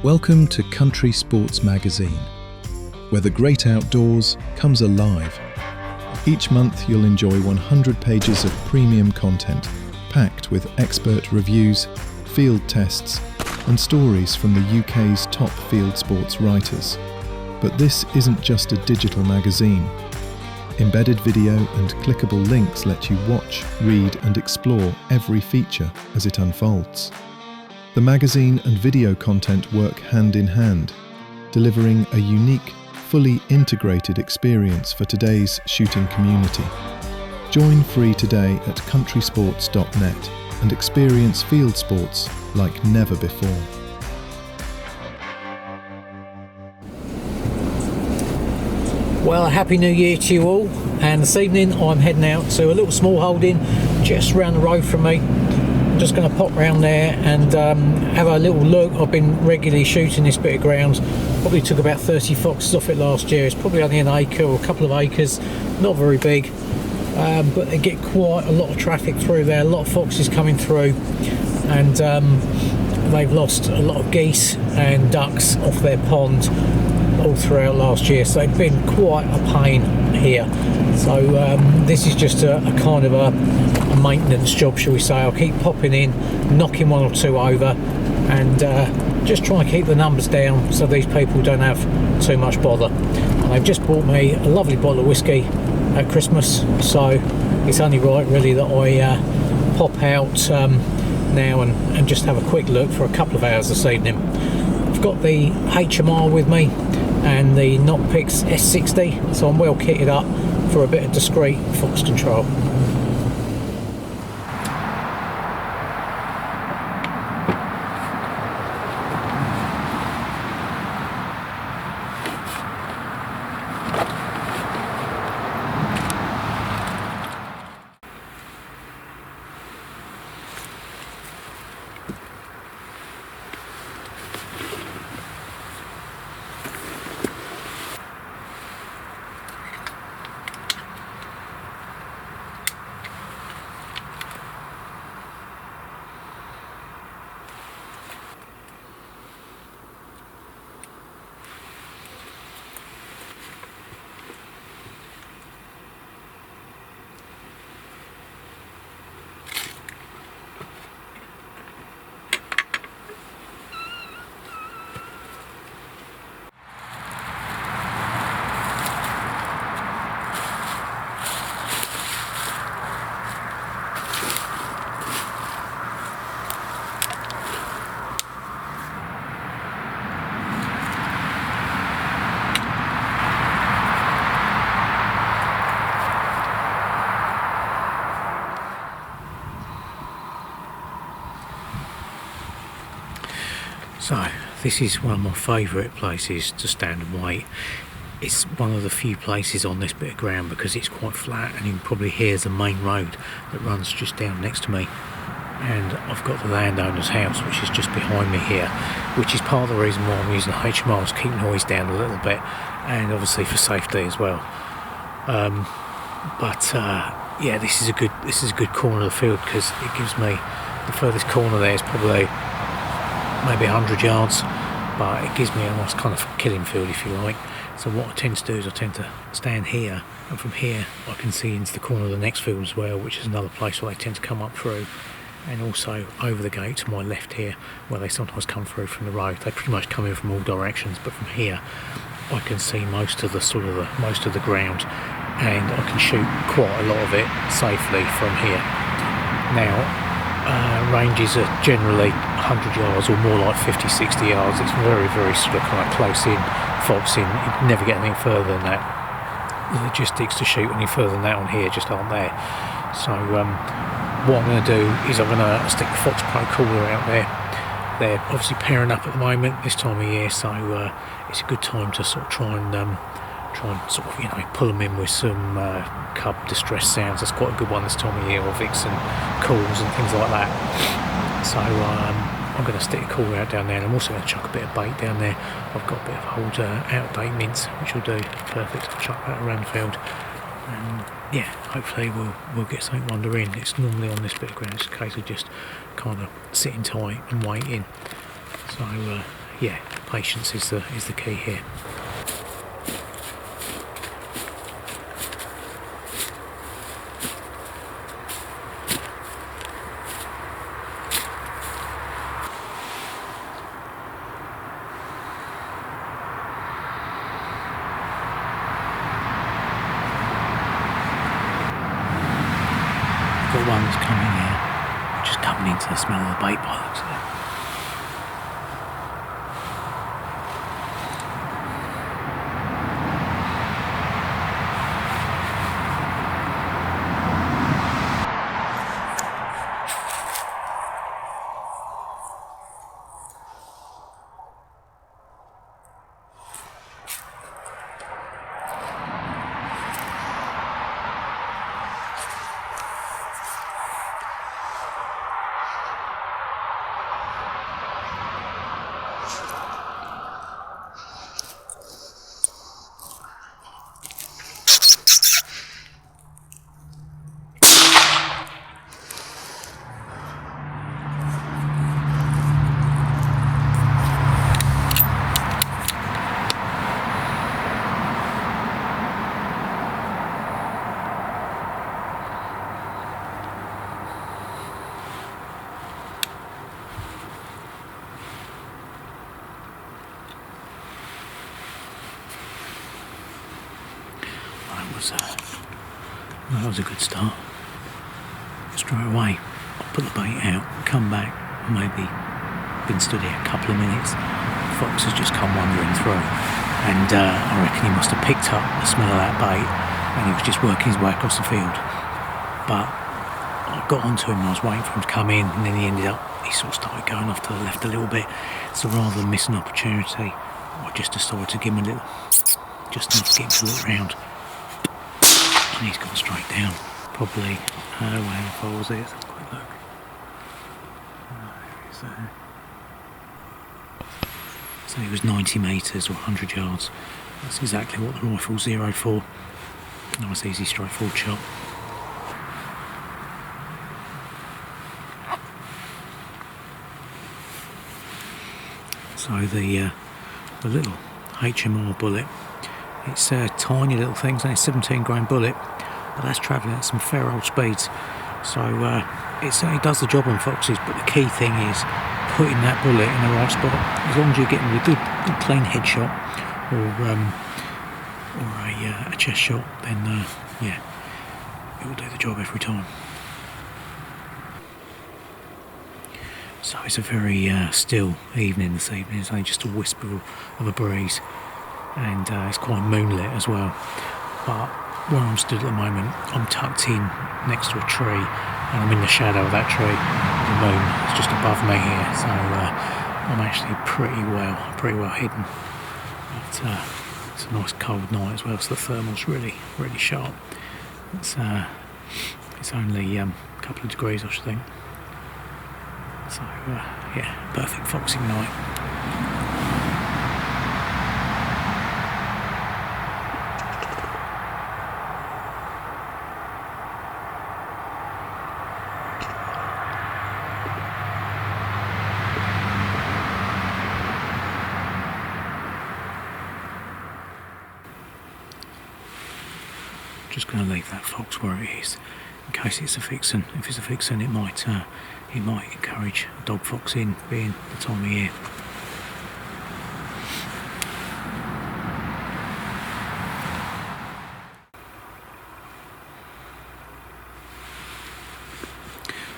Welcome to Country Sports Magazine, where the great outdoors comes alive. Each month you'll enjoy 100 pages of premium content, packed with expert reviews, field tests, and stories from the UK's top field sports writers. But this isn't just a digital magazine. Embedded video and clickable links let you watch, read, and explore every feature as it unfolds. The magazine and video content work hand in hand, delivering a unique, fully integrated experience for today's shooting community. Join free today at countrysports.net and experience field sports like never before. Well, Happy New Year to you all, and this evening I'm heading out to a little small holding just round the road from me. I'm just going to pop round there and have a little look. I've been regularly shooting this bit of ground. Probably took about 30 foxes off it last year. It's probably only an acre or a couple of acres, not very big, but they get quite a lot of traffic through there, a lot of foxes coming through, and they've lost a lot of geese and ducks off their pond all throughout last year, so they've been quite a pain here. So this is just a kind of a maintenance job, shall we say. I'll keep popping in, knocking one or two over, and just try and keep the numbers down so these people don't have too much bother. And they've just bought me a lovely bottle of whiskey at Christmas, so it's only right really that I pop out now and just have a quick look for a couple of hours this evening. I've got the HMR with me and the Nocpix S60, so I'm well kitted up for a bit of discreet fox control. So this is one of my favourite places to stand and wait. It's one of the few places on this bit of ground because it's quite flat, and you can probably hear the main road that runs just down next to me. And I've got the landowner's house, which is just behind me here, which is part of the reason why I'm using the HMR, to keep noise down a little bit, and obviously for safety as well. Yeah, this is a good corner of the field, because it gives me, the furthest corner there is probably maybe 100 yards, but it gives me a nice kind of killing field, if you like. So what I tend to do is I tend to stand here, and from here I can see into the corner of the next field as well, which is another place where they tend to come up through, and also over the gate to my left here, where they sometimes come through from the road. They pretty much come in from all directions, but from here I can see most of the ground, and I can shoot quite a lot of it safely from here. Now, ranges are generally 100 yards or more, like 50-60 yards. It's very, very sort of kind of close in, foxing. You never get anything further than that. The logistics to shoot any further than that on here just aren't there. So what I'm going to do is I'm going to stick the Fox Pro cooler out there. They're obviously pairing up at the moment this time of year, so it's a good time to sort of try and sort of, pull them in with some cub distress sounds. That's quite a good one this time of year, or vixen calls and things like that. So I'm going to stick a cooler out down there, and I'm also going to chuck a bit of bait down there. I've got a bit of old out-of-date mints, which will do perfect. I'll chuck that around the field. And yeah, hopefully we'll get something wander in. It's normally on this bit of ground. It's a case of just kind of sitting tight and waiting. So yeah, patience is the key here. Got one that's coming here, just coming into the smell of the bait by the looks of it. That was a good start. Straight away, I put the bait out, come back, maybe been stood here a couple of minutes. The fox has just come wandering through, and I reckon he must have picked up the smell of that bait, and he was just working his way across the field. But I got onto him and I was waiting for him to come in, and then he sort of started going off to the left a little bit. So rather than miss an opportunity, I just decided to give him a little, just enough to get him to look round. And he's gone straight down. Probably, how far was it? Let's have a quick look. There he is there. So he was 90 metres or 100 yards. That's exactly what the rifle zeroed for. Nice easy straightforward shot. So the little HMR bullet, it's a tiny little thing, it's only a 17 grain bullet, but that's travelling at some fair old speeds. So it certainly does the job on foxes, but the key thing is putting that bullet in the right spot. As long as you're getting a good clean headshot or a chest shot, then yeah, it will do the job every time. So it's a very still evening this evening. It's only just a whisper of a breeze, and it's quite moonlit as well. But where I'm stood at the moment, I'm tucked in next to a tree, and I'm in the shadow of that tree. The moon is just above me here, so I'm actually pretty well hidden. But it's a nice cold night as well, so the thermal's really sharp. It's only a couple of degrees, I should think. So yeah, perfect foxing night. Just going to leave that fox where it is, in case it's a vixen. If it's a vixen, it might encourage a dog fox in, being the time of year.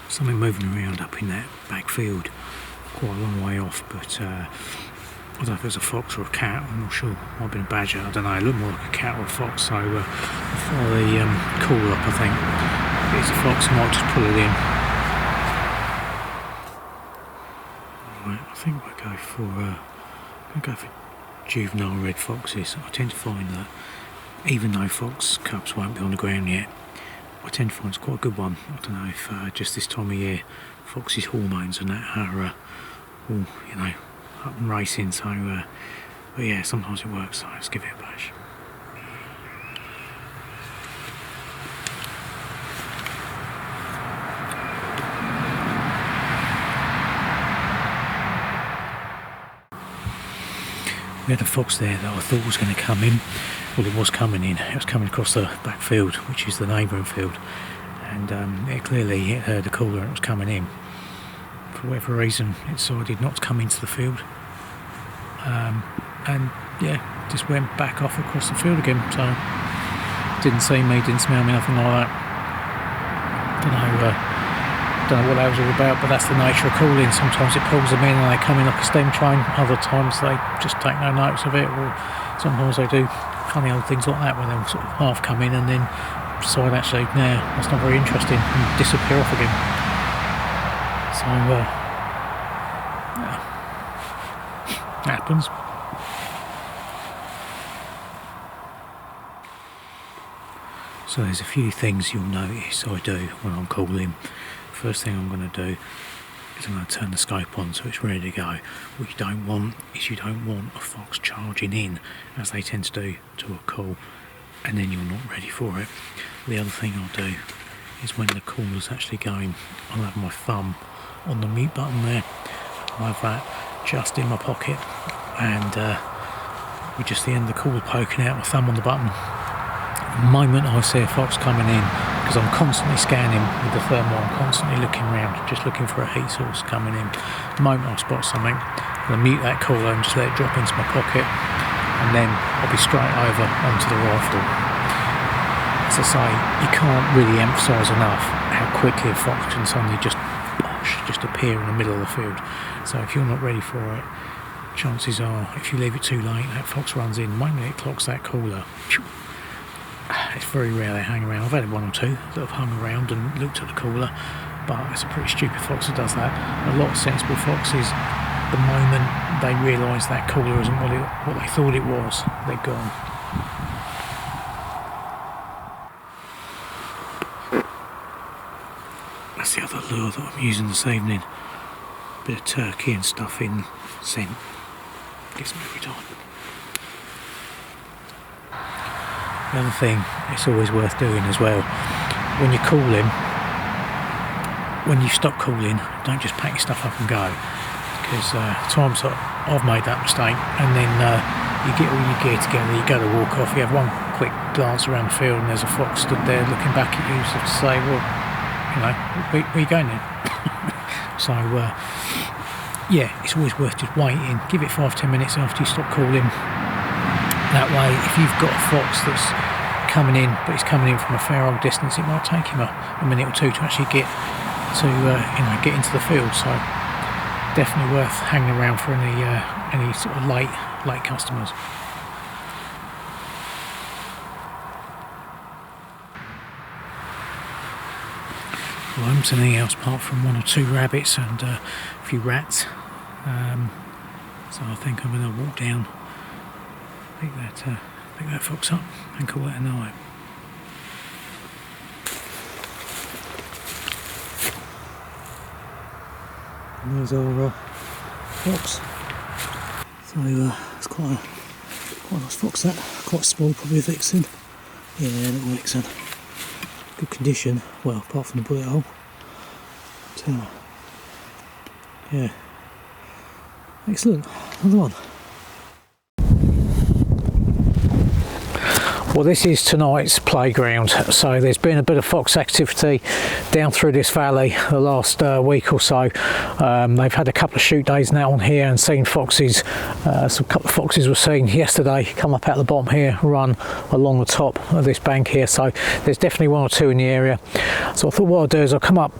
Something moving around up in that back field, quite a long way off, but I don't know if it was a fox or a cat, I'm not sure. Might have been a badger, I don't know. It looked more like a cat or a fox, so I'll follow the call up, I think. If it's a fox, I might just pull it in. Right, I think we'll go for juvenile red foxes. I tend to find that even though fox cubs won't be on the ground yet, I tend to find it's quite a good one. I don't know if just this time of year, foxes' hormones and that are all, up and racing, so but yeah, sometimes it works, so let's give it a bash. we had a fox there that I thought was going to come in. Well, it was coming in. It was coming across the back field, which is the neighbouring field, and it clearly heard the caller and it was coming in. For whatever reason, it decided not to come into the field, and yeah, just went back off across the field again. So didn't see me, didn't smell me, nothing like that. Don't know what that was all about, but that's the nature of calling. Sometimes it pulls them in and they come in like a steam train. Other times they just take no notice of it, or sometimes they do funny old things like that where they'll sort of half come in and then decide actually, nah, that's not very interesting, and disappear off again. So yeah, happens. So there's a few things you'll notice I do when I'm calling. First thing I'm going to do is I'm going to turn the scope on so it's ready to go. What you don't want is you don't want a fox charging in, as they tend to do, to a call, and then you're not ready for it. The other thing I'll do is when the caller's actually going, I'll have my thumb on the mute button there. I'll have that just in my pocket, and with just the end of the caller poking out, my thumb on the button. The moment I see a fox coming in, because I'm constantly scanning with the thermal, I'm constantly looking around, just looking for a heat source coming in. The moment I spot something, I'll mute that caller and just let it drop into my pocket, and then I'll be straight over onto the rifle. As I say, you can't really emphasise enough how quickly a fox can suddenly just appear in the middle of the field. So if you're not ready for it, chances are, if you leave it too late, that fox runs in. The moment it clocks that caller, it's very rare they hang around. I've had one or two that have hung around and looked at the caller, but it's a pretty stupid fox that does that. A lot of sensible foxes, the moment they realise that caller isn't what they thought it was, they're gone. That's the other lure that I'm using this evening. A bit of turkey and stuff in scent. Gets me every time. The other thing it's always worth doing as well, when you're calling, when you stop calling, don't just pack your stuff up and go, because times I've made that mistake, and then you get all your gear together, you go to walk off, you have one quick glance around the field and there's a fox stood there looking back at you, so to say, well, you know, where are you going then? So yeah, it's always worth just waiting, give it 5-10 minutes after you stop calling. That way, if you've got a fox that's coming in, but he's coming in from a fair old distance, it might take him a minute or two to actually get to get into the field. So definitely worth hanging around for any sort of late customers. Well, I haven't seen anything else apart from 1 or 2 rabbits and a few rats. So I think I'm going to walk down, pick that fox up and call it a night. And there's our fox. So it's quite a nice fox, that. Quite small, probably a vixen. Yeah, little vixen. Good condition, well, apart from the bullet hole. But, yeah. Excellent, another one. Well, this is tonight's playground, so there's been a bit of fox activity down through this valley the last week or so. They've had a couple of shoot days now on here and seen foxes. Some couple of foxes were seen yesterday come up out the bottom here, run along the top of this bank here, so there's definitely 1 or 2 in the area. So I thought what I'll do is I'll come up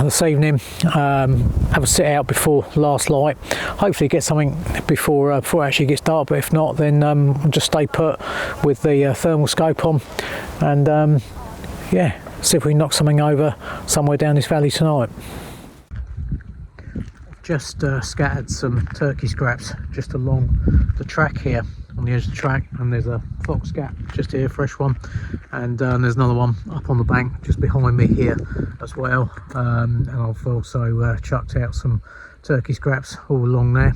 this evening, have a sit out before last light, hopefully get something before it actually gets dark, but if not, then I'll just stay put with the thermal scope on and yeah, see if we can knock something over somewhere down this valley tonight. Just scattered some turkey scraps just along the track here, on the edge of the track, and there's a fox gap just here, fresh one, and there's another one up on the bank just behind me here as well, and I've also chucked out some turkey scraps all along there.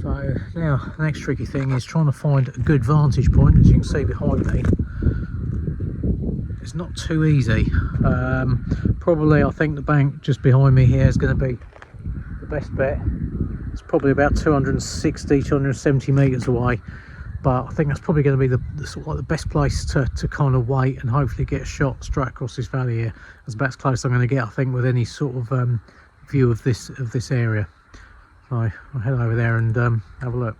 So now the next tricky thing is trying to find a good vantage point. As you can see behind me, it's not too easy. Probably I think the bank just behind me here is going to be the best bet. It's probably about 260, 270 metres away, but I think that's probably going to be the sort of like the best place to kind of wait and hopefully get a shot straight across this valley here. That's about as close as I'm going to get, I think, with any sort of view of this area. So I'll head over there and have a look.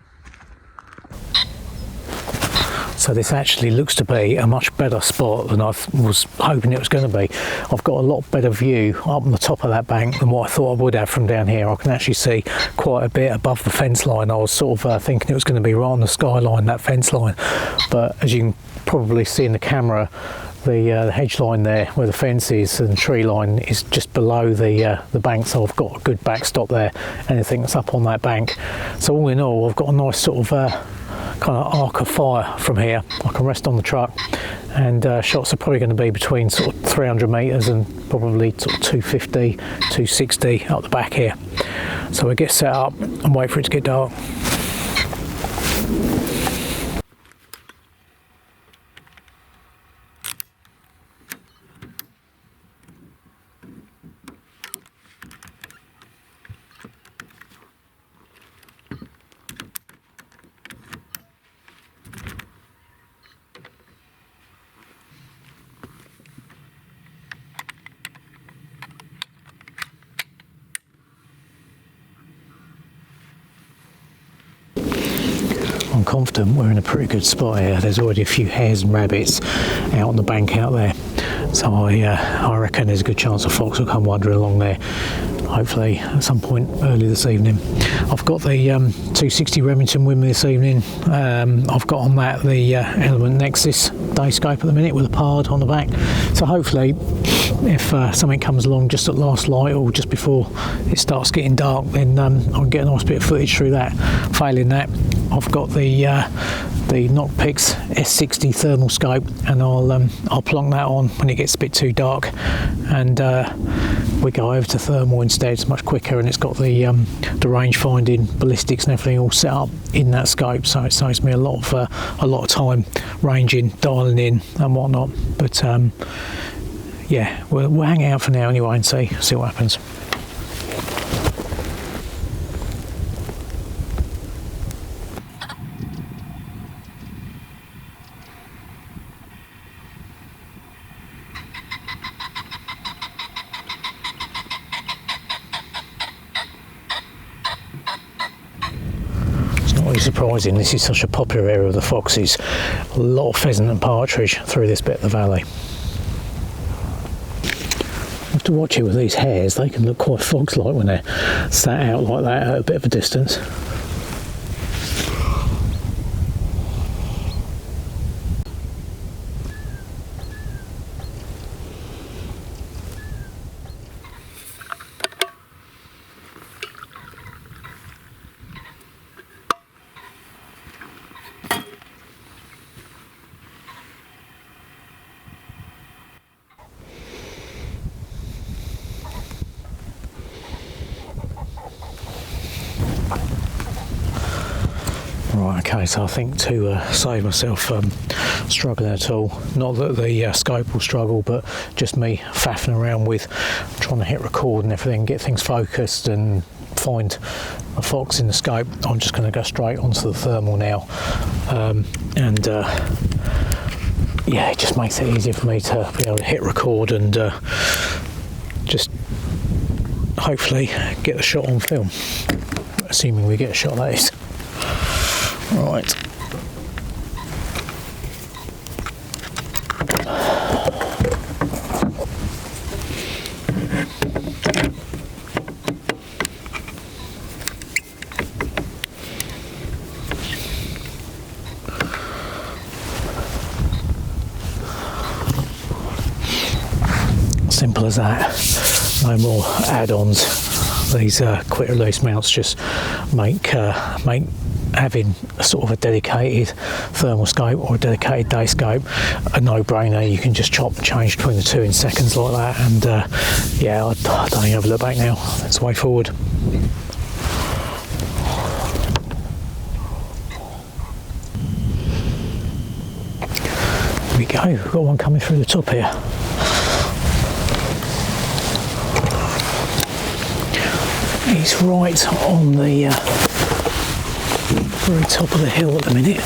So this actually looks to be a much better spot than I was hoping it was going to be. I've got a lot better view up on the top of that bank than what I thought I would have from down here. I can actually see quite a bit above the fence line. I was sort of thinking it was going to be right on the skyline, that fence line. But as you can probably see in the camera, the hedge line there where the fence is and tree line is just below the bank, so I've got a good backstop there, anything that's up on that bank. So all in all, I've got a nice sort of kind of arc of fire from here. I can rest on the truck, and shots are probably going to be between sort of 300 metres and probably sort of 250, 260 up the back here. So we get set up and wait for it to get dark. I'm confident we're in a pretty good spot here. There's already a few hares and rabbits out on the bank out there, so I reckon there's a good chance a fox will come wandering along there, hopefully at some point early this evening. I've got the 260 Remington with me this evening. I've got on that the Element Nexus day scope at the minute with a pard on the back, so hopefully if something comes along just at last light or just before it starts getting dark, then I'll get a nice bit of footage through that. Failing that, I've got the Nocpix S60 thermal scope, and I'll plonk that on when it gets a bit too dark, and we go over to thermal instead. It's much quicker, and it's got the range finding, ballistics and everything all set up in that scope, so it saves me a lot of time ranging, dialing in and whatnot. But yeah, we'll hang out for now anyway and see what happens. Surprising, this is such a popular area of the foxes. A lot of pheasant and partridge through this bit of the valley. I have to watch it with these hares. They can look quite fox-like when they're sat out like that at a bit of a distance. Right, okay, so I think to save myself struggling at all, not that the scope will struggle, but just me faffing around with trying to hit record and everything, get things focused and find a fox in the scope, I'm just going to go straight onto the thermal now, and yeah, it just makes it easier for me to be able to hit record and just hopefully get the shot on film, assuming we get a shot, that is. Right. Simple as that. No more add-ons. These quick release mounts just make having a sort of a dedicated thermal scope or a dedicated day scope a no-brainer. You can just chop and change between the two in seconds like that, and yeah, I don't even have a look back now. That's the way forward. Here we go, we've got one coming through the top here. He's right on the very top of the hill at the minute.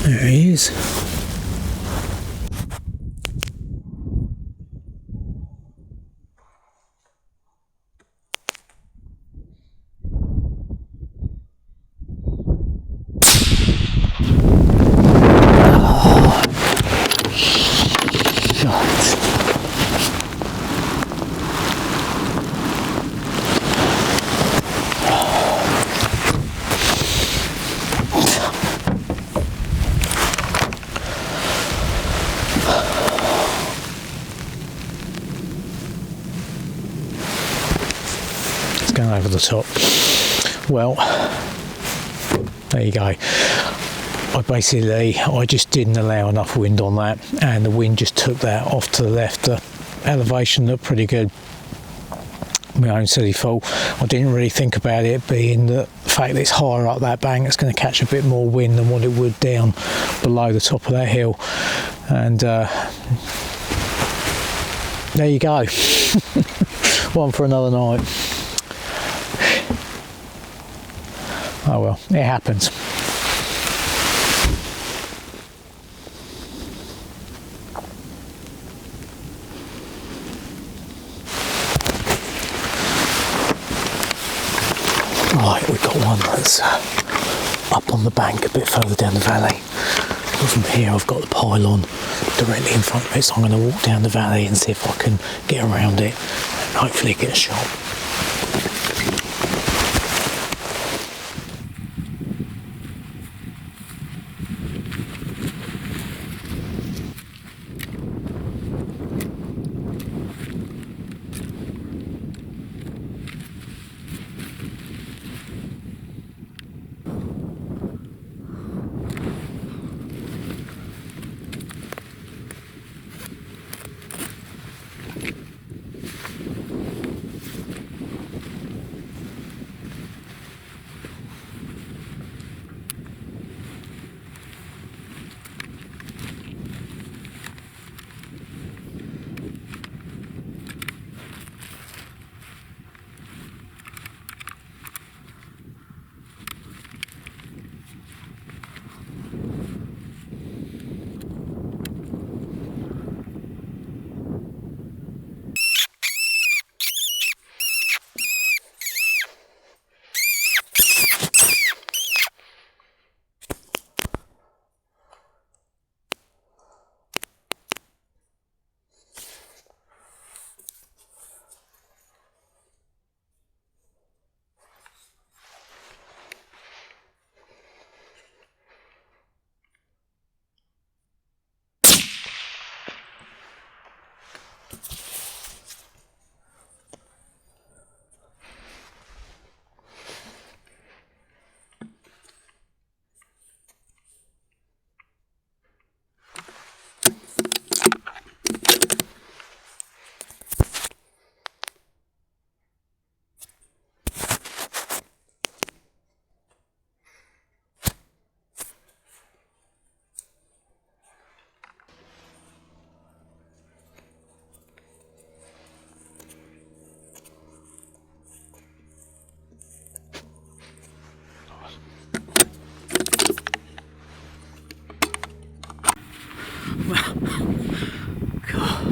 There he is. Going over the top. Well, there you go. I just didn't allow enough wind on that, and the wind just took that off to the left. The elevation looked pretty good. My own silly fault. I didn't really think about it being the fact that it's higher up that bank. It's going to catch a bit more wind than what it would down below the top of that hill. And there you go. One for another night. Oh well, it happens. Right, we've got one that's up on the bank a bit further down the valley. But from here I've got the pylon directly in front of it, so I'm going to walk down the valley and see if I can get around it and hopefully get a shot.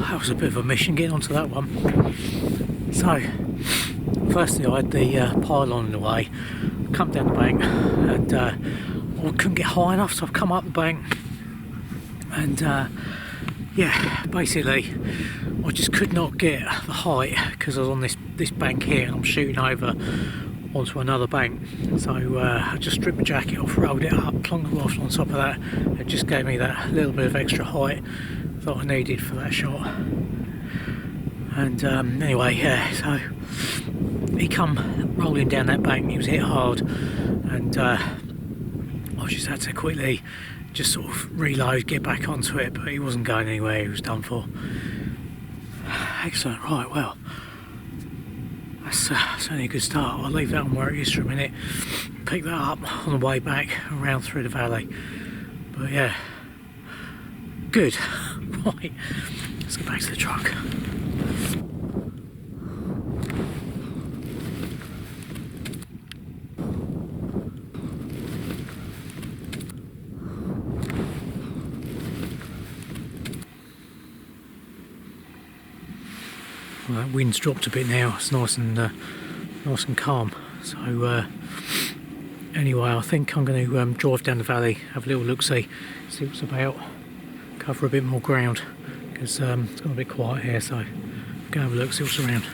That was a bit of a mission getting onto that one. So, firstly I had the pylon in the way, come down the bank, and I couldn't get high enough, so I've come up the bank, and yeah, basically I just could not get the height because I was on this bank here and I'm shooting over onto another bank. So I just stripped my jacket off, rolled it up, plunked the rifle on top of that. It just gave me that little bit of extra height that I needed for that shot. And anyway, yeah, so he come rolling down that bank, he was hit hard, and I just had to quickly just sort of reload, get back onto it, but he wasn't going anywhere, he was done for. Excellent, right, well, that's certainly a good start. I'll leave that on where it is for a minute, pick that up on the way back around through the valley. But yeah, good. Right, let's get back to the truck. Well, that wind's dropped a bit now. It's nice and calm. So anyway, I think I'm going to drive down the valley, have a little look-see, see what's about, cover a bit more ground, because it's got a bit quiet here, so go have a look, see what's around.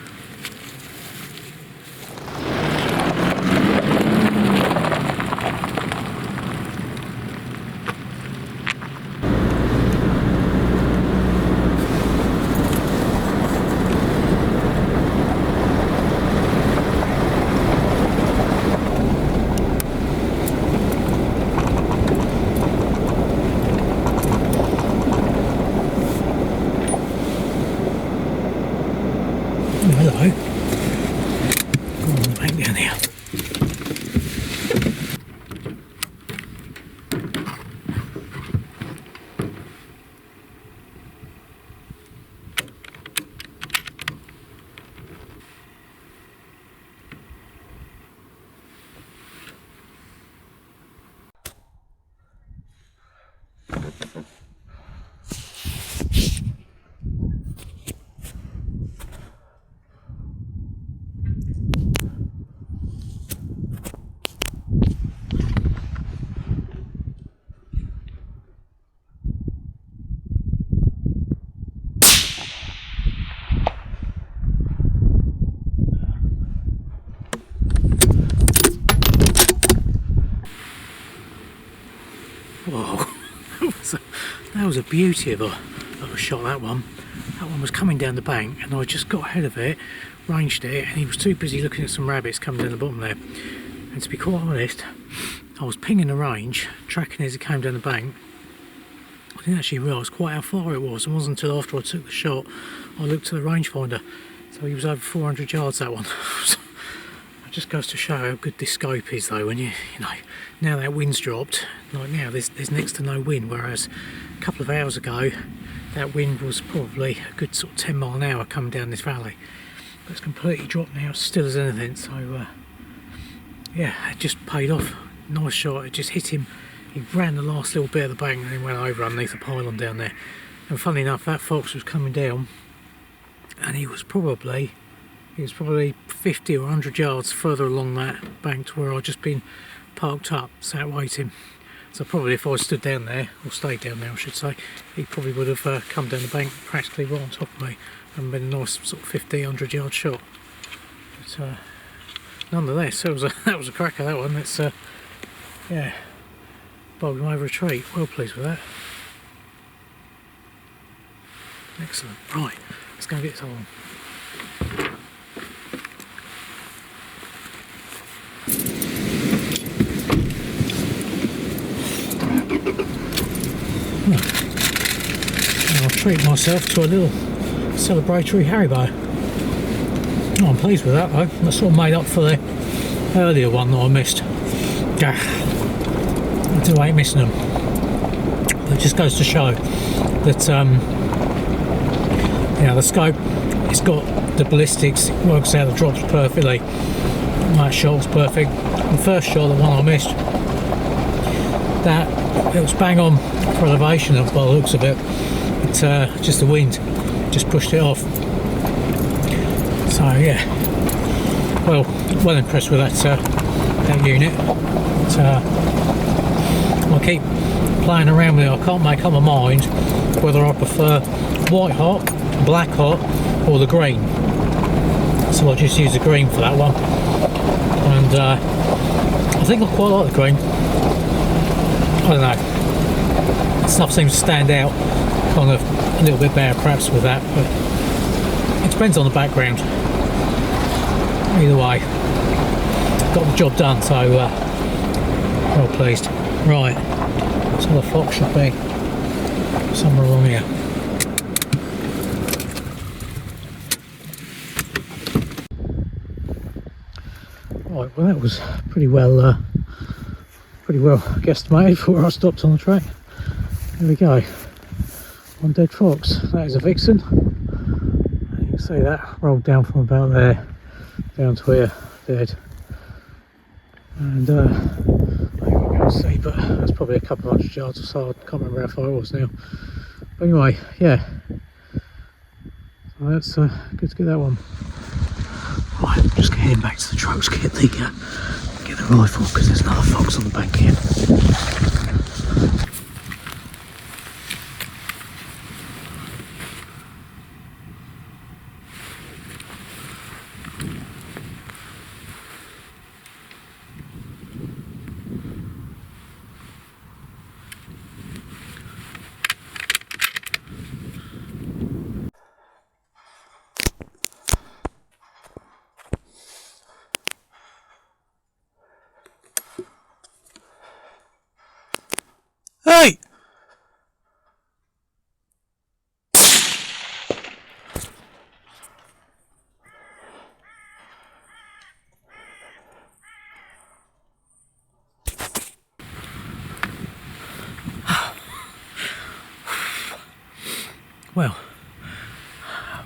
Hello. Go on, back down here. Whoa, that was a beauty of a shot, that one. That one was coming down the bank and I just got ahead of it, ranged it, and he was too busy looking at some rabbits coming down the bottom there. And to be quite honest, I was pinging the range, tracking as it came down the bank. I didn't actually realise quite how far it was. It wasn't until after I took the shot I looked at the rangefinder. So he was over 400 yards, that one. It just goes to show how good this scope is though, when you know, now that wind's dropped, like now there's next to no wind, whereas a couple of hours ago that wind was probably a good sort of 10 mile an hour coming down this valley. But it's completely dropped now, still as anything, so yeah, it just paid off. Nice shot, it just hit him. He ran the last little bit of the bank and then went over underneath the pylon down there. And funnily enough, that fox was coming down and he was probably 50 or 100 yards further along that bank to where I'd just been parked up, sat waiting. So probably if I stood down there, or stayed down there I should say, he probably would have come down the bank practically right on top of me and been a nice sort of 50, 100 yard shot. But nonetheless, that was a cracker, that one. It's yeah, bowled him over a tree. Well pleased with that. Excellent. Right, let's go and get this on. I'll treat myself to a little celebratory Haribo. Oh, I'm pleased with that though. That sort of made up for the earlier one that I missed. I do hate missing them. But it just goes to show that you know, the scope, it's got the ballistics, it works out the drops perfectly. That shot was perfect. The first shot, the one I missed, that it was bang on for elevation by the looks of it. It's just the wind just pushed it off. So yeah, well impressed with that unit. I keep playing around with it. I can't make up my mind whether I prefer white hot, black hot, or the green. So I just use the green for that one, and I think I quite like the green. I don't know, stuff seems to stand out kind of a little bit better perhaps with that, but it depends on the background. Either way, got the job done, so well pleased. Right, so the fox should be somewhere along here. Right, well that was pretty well guesstimated for where I stopped on the track. There we go. One dead fox. That is a vixen. You can see that rolled down from about there down to here, dead. And I don't know what to see, but that's probably a couple of hundred yards or so. I can't remember how far it was now. But anyway, yeah. So that's good to get that one. Right, I'm just heading back to the truck to get the rifle because there's another fox on the bank here. Hey! Well,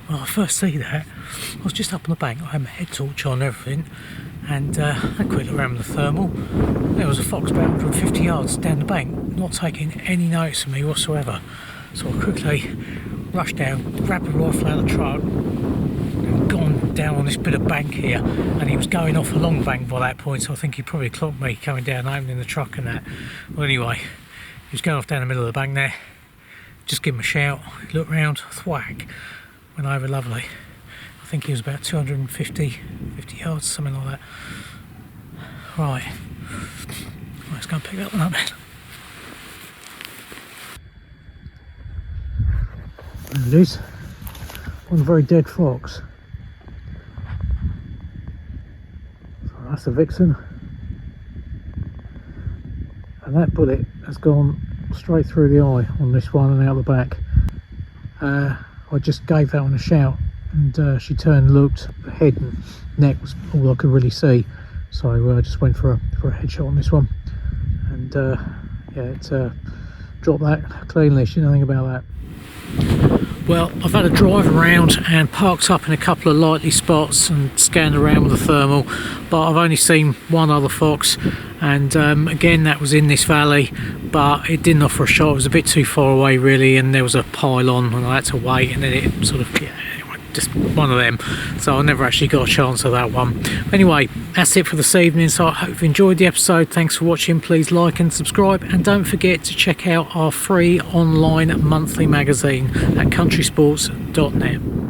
when I first see that, I was just up on the bank. I had my head torch on and everything, and I quick look around with the thermal. There was a fox about 150 yards down the bank, not taking any notice of me whatsoever. So I quickly rushed down, grabbed the rifle out of the truck, and gone down on this bit of bank here. And he was going off along the bank by that point, so I think he probably clocked me coming down, opening the truck and that. Well, anyway, he was going off down the middle of the bank there. Just give him a shout, look round, thwack, went over lovely. I think he was about 250 yards, something like that. Right, let's go and pick that one up then. There it is, one very dead fox. So that's a vixen. And that bullet has gone straight through the eye on this one and out the back. I just gave that one a shout, and she turned, looked, the head and neck was all I could really see, so I just went for a headshot on this one, and yeah, it dropped that cleanly. She didn't know anything about that. Well, I've had a drive around and parked up in a couple of likely spots and scanned around with the thermal, but I've only seen one other fox, and again that was in this valley, but it didn't offer a shot. It was a bit too far away really, and there was a pylon and I had to wait, and then it sort of, yeah, just one of them, so I never actually got a chance of that one. Anyway, that's it for this evening, so I hope you enjoyed the episode. Thanks for watching. Please like and subscribe, and don't forget to check out our free online monthly magazine at countrysports.net.